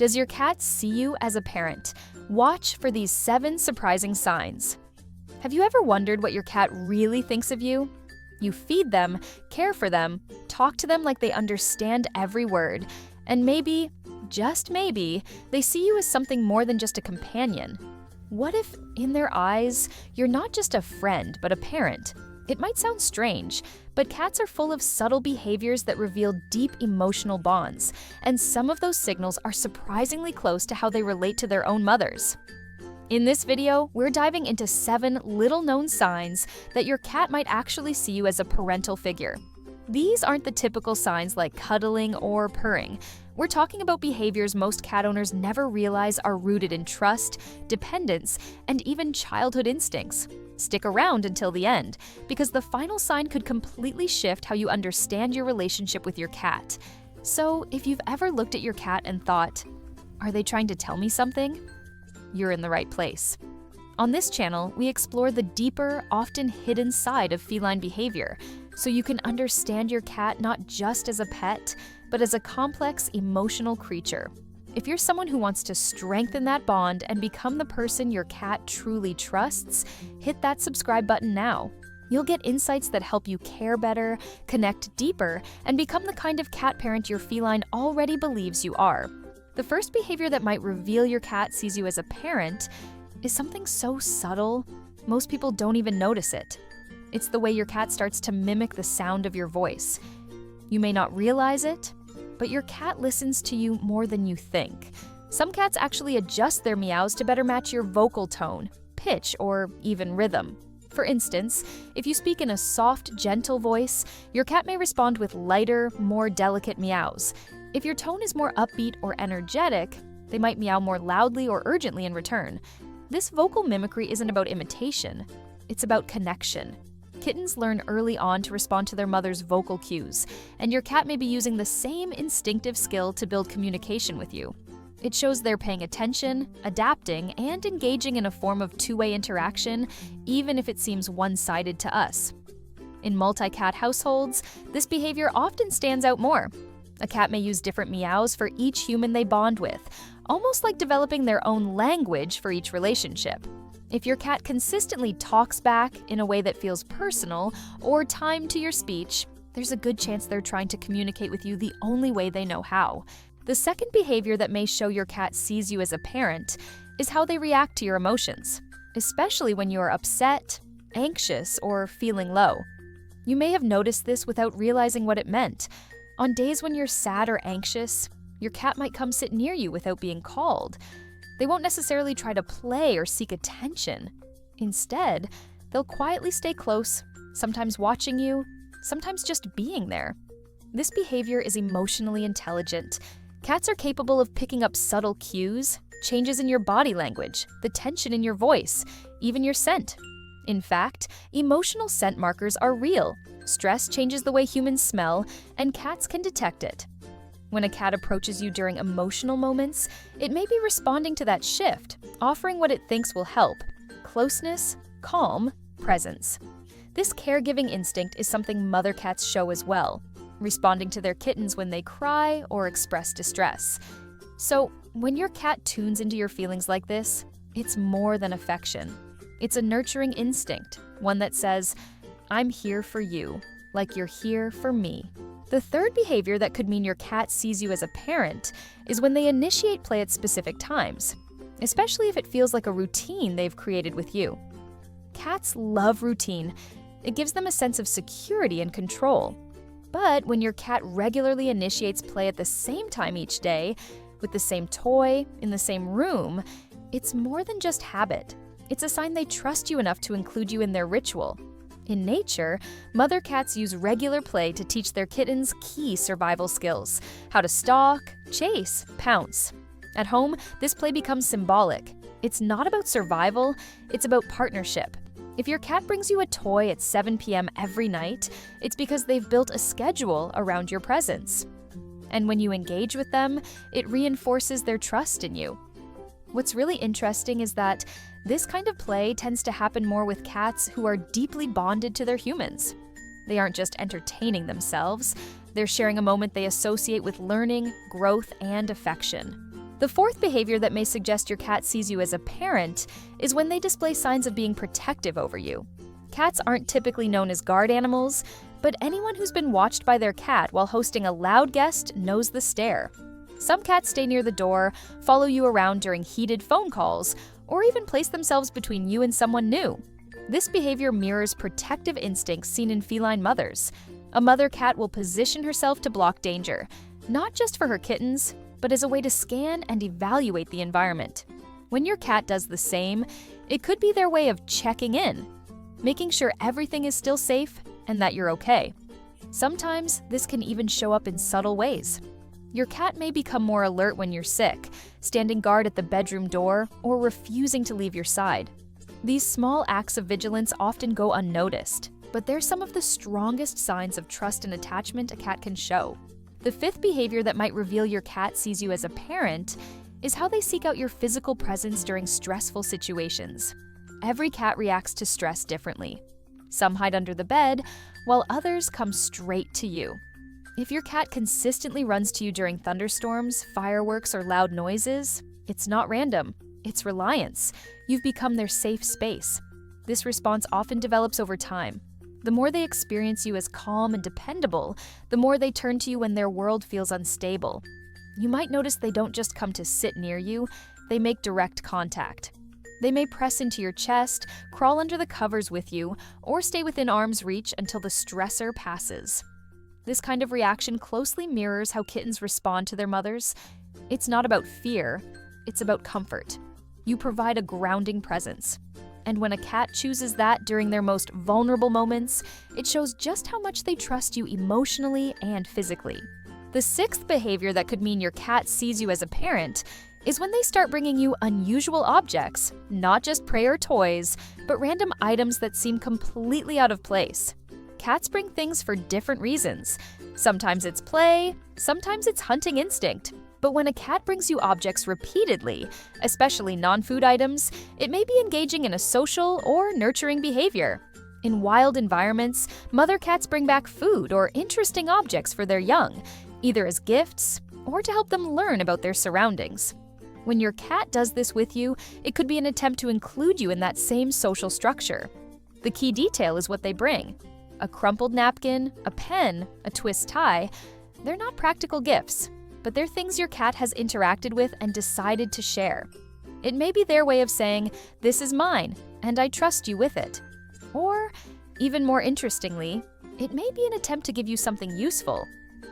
Does your cat see you as a parent? Watch for these 7 surprising signs. Have you ever wondered what your cat really thinks of you? You feed them, care for them, talk to them like they understand every word, and maybe, just maybe, they see you as something more than just a companion. What if, in their eyes, you're not just a friend, but a parent? It might sound strange, but cats are full of subtle behaviors that reveal deep emotional bonds, and some of those signals are surprisingly close to how they relate to their own mothers. In this video, we're diving into 7 little-known signs that your cat might actually see you as a parental figure. These aren't the typical signs like cuddling or purring. We're talking about behaviors most cat owners never realize are rooted in trust, dependence, and even childhood instincts. Stick around until the end, because the final sign could completely shift how you understand your relationship with your cat. So, if you've ever looked at your cat and thought, "Are they trying to tell me something?" You're in the right place. On this channel, we explore the deeper, often hidden side of feline behavior, so you can understand your cat not just as a pet, but as a complex, emotional creature. If you're someone who wants to strengthen that bond and become the person your cat truly trusts, hit that subscribe button now. You'll get insights that help you care better, connect deeper, and become the kind of cat parent your feline already believes you are. The first behavior that might reveal your cat sees you as a parent is something so subtle, most people don't even notice it. It's the way your cat starts to mimic the sound of your voice. You may not realize it, but your cat listens to you more than you think. Some cats actually adjust their meows to better match your vocal tone, pitch, or even rhythm. For instance, if you speak in a soft, gentle voice, your cat may respond with lighter, more delicate meows. If your tone is more upbeat or energetic, they might meow more loudly or urgently in return. This vocal mimicry isn't about imitation, it's about connection. Kittens learn early on to respond to their mother's vocal cues, and your cat may be using the same instinctive skill to build communication with you. It shows they're paying attention, adapting, and engaging in a form of two-way interaction, even if it seems one-sided to us. In multi-cat households, this behavior often stands out more. A cat may use different meows for each human they bond with, almost like developing their own language for each relationship. If your cat consistently talks back in a way that feels personal or timed to your speech, there's a good chance they're trying to communicate with you the only way they know how. The second behavior that may show your cat sees you as a parent is how they react to your emotions, especially when you are upset, anxious, or feeling low. You may have noticed this without realizing what it meant. On days when you're sad or anxious, your cat might come sit near you without being called. They won't necessarily try to play or seek attention. Instead, they'll quietly stay close, sometimes watching you, sometimes just being there. This behavior is emotionally intelligent. Cats are capable of picking up subtle cues, changes in your body language, the tension in your voice, even your scent. In fact, emotional scent markers are real. Stress changes the way humans smell, and cats can detect it. When a cat approaches you during emotional moments, it may be responding to that shift, offering what it thinks will help: closeness, calm, presence. This caregiving instinct is something mother cats show as well, responding to their kittens when they cry or express distress. So, when your cat tunes into your feelings like this, it's more than affection. It's a nurturing instinct, one that says, "I'm here for you, like you're here for me." The third behavior that could mean your cat sees you as a parent is when they initiate play at specific times, especially if it feels like a routine they've created with you. Cats love routine. It gives them a sense of security and control. But when your cat regularly initiates play at the same time each day, with the same toy, in the same room, it's more than just habit. It's a sign they trust you enough to include you in their ritual. In nature, mother cats use regular play to teach their kittens key survival skills: how to stalk, chase, pounce. At home, this play becomes symbolic. It's not about survival, it's about partnership. If your cat brings you a toy at 7 p.m. every night, it's because they've built a schedule around your presence. And when you engage with them, it reinforces their trust in you. What's really interesting is that this kind of play tends to happen more with cats who are deeply bonded to their humans. They aren't just entertaining themselves, they're sharing a moment they associate with learning, growth, and affection. The fourth behavior that may suggest your cat sees you as a parent is when they display signs of being protective over you. Cats aren't typically known as guard animals, but anyone who's been watched by their cat while hosting a loud guest knows the stare. Some cats stay near the door, follow you around during heated phone calls, or even place themselves between you and someone new. This behavior mirrors protective instincts seen in feline mothers. A mother cat will position herself to block danger, not just for her kittens, but as a way to scan and evaluate the environment. When your cat does the same, it could be their way of checking in, making sure everything is still safe and that you're okay. Sometimes this can even show up in subtle ways. Your cat may become more alert when you're sick, standing guard at the bedroom door, or refusing to leave your side. These small acts of vigilance often go unnoticed, but they're some of the strongest signs of trust and attachment a cat can show. The fifth behavior that might reveal your cat sees you as a parent is how they seek out your physical presence during stressful situations. Every cat reacts to stress differently. Some hide under the bed, while others come straight to you. If your cat consistently runs to you during thunderstorms, fireworks, or loud noises, it's not random, it's reliance. You've become their safe space. This response often develops over time. The more they experience you as calm and dependable, the more they turn to you when their world feels unstable. You might notice they don't just come to sit near you, they make direct contact. They may press into your chest, crawl under the covers with you, or stay within arm's reach until the stressor passes. This kind of reaction closely mirrors how kittens respond to their mothers. It's not about fear, it's about comfort. You provide a grounding presence. And when a cat chooses that during their most vulnerable moments, it shows just how much they trust you emotionally and physically. The sixth behavior that could mean your cat sees you as a parent is when they start bringing you unusual objects, not just prey or toys, but random items that seem completely out of place. Cats bring things for different reasons. Sometimes it's play, sometimes it's hunting instinct. But when a cat brings you objects repeatedly, especially non-food items, it may be engaging in a social or nurturing behavior. In wild environments, mother cats bring back food or interesting objects for their young, either as gifts or to help them learn about their surroundings. When your cat does this with you, it could be an attempt to include you in that same social structure. The key detail is what they bring. A crumpled napkin, a pen, a twist tie. They're not practical gifts, but they're things your cat has interacted with and decided to share. It may be their way of saying, "This is mine, and I trust you with it." Or, even more interestingly, it may be an attempt to give you something useful,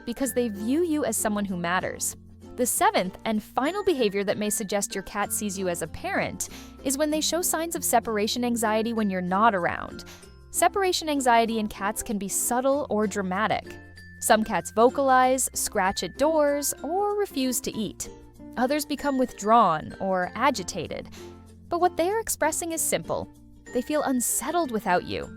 because they view you as someone who matters. The seventh and final behavior that may suggest your cat sees you as a parent is when they show signs of separation anxiety when you're not around. Separation anxiety in cats can be subtle or dramatic. Some cats vocalize, scratch at doors, or refuse to eat. Others become withdrawn or agitated. But what they are expressing is simple. They feel unsettled without you.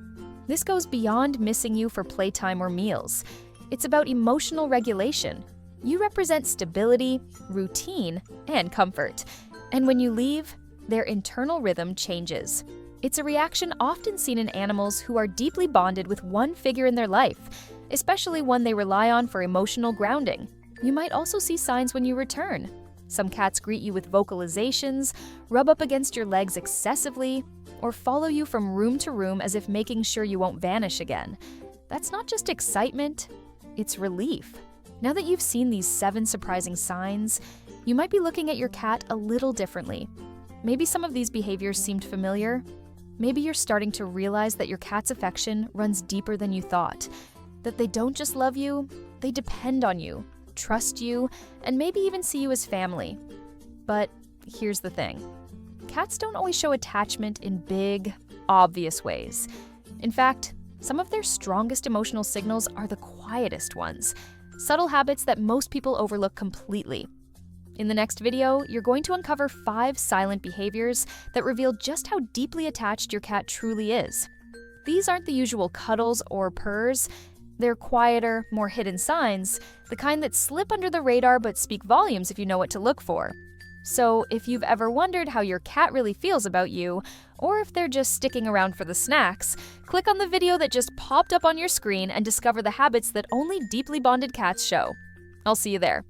This goes beyond missing you for playtime or meals. It's about emotional regulation. You represent stability, routine, and comfort. And when you leave, their internal rhythm changes. It's a reaction often seen in animals who are deeply bonded with one figure in their life, especially one they rely on for emotional grounding. You might also see signs when you return. Some cats greet you with vocalizations, rub up against your legs excessively, or follow you from room to room as if making sure you won't vanish again. That's not just excitement, it's relief. Now that you've seen these 7 surprising signs, you might be looking at your cat a little differently. Maybe some of these behaviors seemed familiar. Maybe you're starting to realize that your cat's affection runs deeper than you thought. That they don't just love you, they depend on you, trust you, and maybe even see you as family. But here's the thing. Cats don't always show attachment in big, obvious ways. In fact, some of their strongest emotional signals are the quietest ones, subtle habits that most people overlook completely. In the next video, you're going to uncover 5 silent behaviors that reveal just how deeply attached your cat truly is. These aren't the usual cuddles or purrs. They're quieter, more hidden signs, the kind that slip under the radar but speak volumes if you know what to look for. So if you've ever wondered how your cat really feels about you, or if they're just sticking around for the snacks, click on the video that just popped up on your screen and discover the habits that only deeply bonded cats show. I'll see you there.